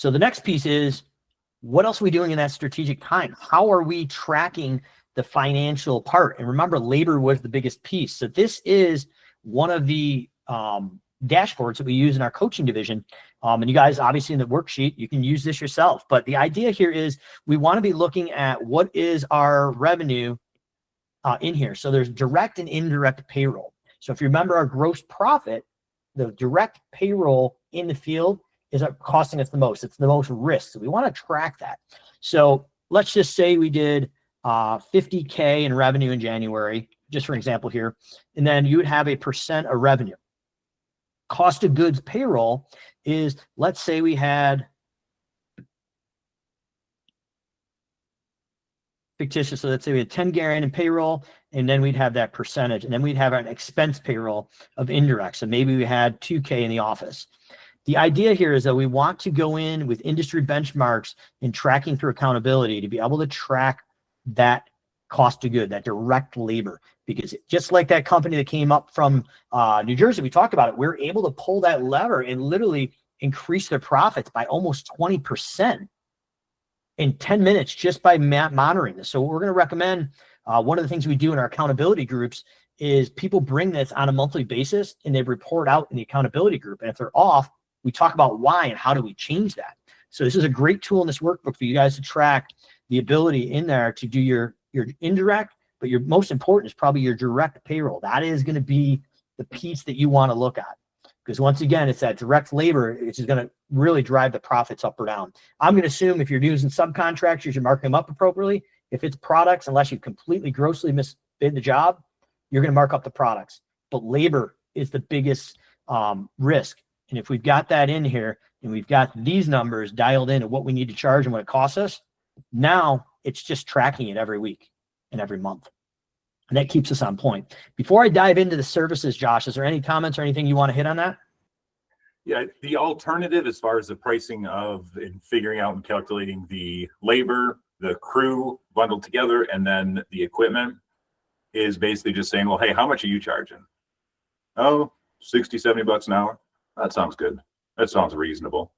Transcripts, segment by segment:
So the next piece is, what else are we doing in that strategic time? How are we tracking the financial part? And remember, labor was the biggest piece. So this is one of the dashboards that we use in our coaching division. And you guys, obviously in the worksheet, you can use this yourself. But the idea here is we want to be looking at what is our revenue in here. So there's direct and indirect payroll. So if you remember our gross profit, the direct payroll in the field is costing us the most. It's the most risk. So we want to track that. So let's just say we did 50K in revenue in January, just for example here, and then you would have a percent of revenue. Cost of goods payroll is, let's say we had, fictitious, so let's say we had 10 grand in payroll, and then we'd have that percentage, and then we'd have an expense payroll of indirect. So maybe we had 2K in the office. The idea here is that we want to go in with industry benchmarks and tracking through accountability to be able to track that cost of good, that direct labor, because just like that company that came up from New Jersey, we talked about it, we're able to pull that lever and literally increase their profits by almost 20% in 10 minutes just by monitoring this. So what we're going to recommend, one of the things we do in our accountability groups is people bring this on a monthly basis and they report out in the accountability group. And if they're off, we talk about why and how do we change that. So this is a great tool in this workbook for you guys to track the ability in there to do your indirect, but your most important is probably your direct payroll. That is going to be the piece that you want to look at, because once again, it's that direct labor, which is going to really drive the profits up or down. I'm going to assume if you're using subcontractors, you should mark them up appropriately. If it's products, unless you completely grossly misbid the job, you're going to mark up the products. But labor is the biggest risk. And if we've got that in here and we've got these numbers dialed in at what we need to charge and what it costs us, now it's just tracking it every week and every month. And that keeps us on point. Before I dive into the services, Josh, is there any comments or anything you want to hit on that? Yeah, the alternative as far as the pricing of and figuring out and calculating the labor, the crew bundled together, and then the equipment is basically just saying, well, hey, how much are you charging? Oh, 60, 70 bucks an hour. That sounds good. That sounds reasonable.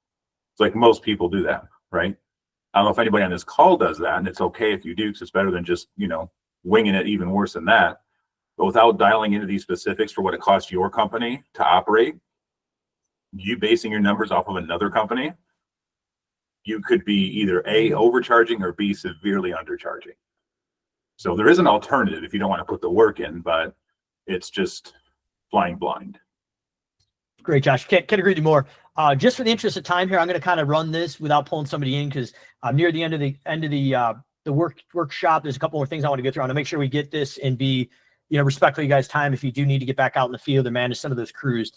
It's like most people do that, right? I don't know if anybody on this call does that, and it's okay if you do, because it's better than just, winging it, even worse than that. But without dialing into these specifics for what it costs your company to operate, you basing your numbers off of another company, you could be either A, overcharging, or B, severely undercharging. So there is an alternative if you don't want to put the work in, but it's just flying blind. Great, Josh. Can't agree with you more. Just for the interest of time here, I'm going to kind of run this without pulling somebody in, because I'm near the end of the workshop. There's a couple more things I want to go through. I want to make sure we get this and be, respectful of you guys' time if you do need to get back out in the field and manage some of those crews.